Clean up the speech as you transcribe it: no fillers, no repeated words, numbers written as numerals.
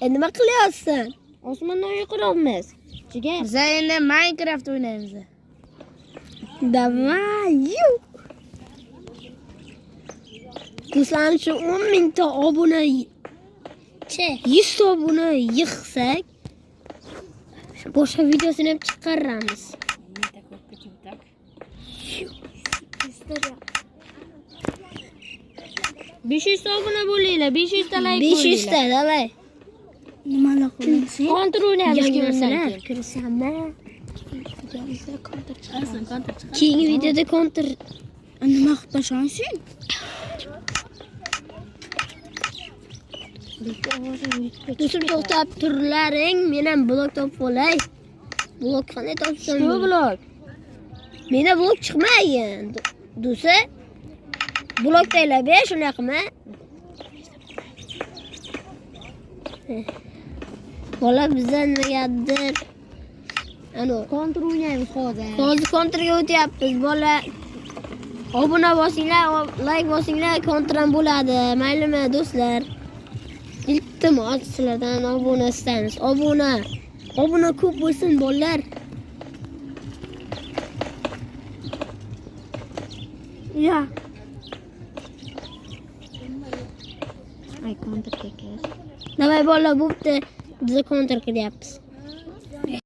Nima qilyapsan? Osmondan yiqilamiz. Jigar. Biz endi Minecraft o'ynaymiz. Davay. Do'stlar, shu 10 mingta obuna 100 ta obuna yig'sak, boshqa videosini ham chiqaramiz. 500 ta obuna bo'linglar, 500 ta like 500 ta, davay. Nimalar qilyapsan? Counter o'ynaymiz Yangi kimdan narsalar keyin. kirasanmi? Chiqarsan, counter chiqar. Keyingi videoda counter Nima qilib tashlaysan? Do'stim to'xtab turlaring, men ham blok topib olay. Blok qanday topsam? Shu blok. Menda blok chiqmagan. Do'sa blok taylab ber, shunday qilma. Bola bizdan nimagadir Counter o'ynaymiz hozir. hozir kontrga o'tyapmiz, bola. Obuna bosinglar, like bosinglar, kontr ham bo'ladi. Maylimi do'stlar? Iltimos sizlardan obuna istaymiz. Obuna ko'p bo'lsin, bolalar. Ya. Ay, counter kerak. Davay bolalar, bo'pti. Biz kontr qilyapmiz.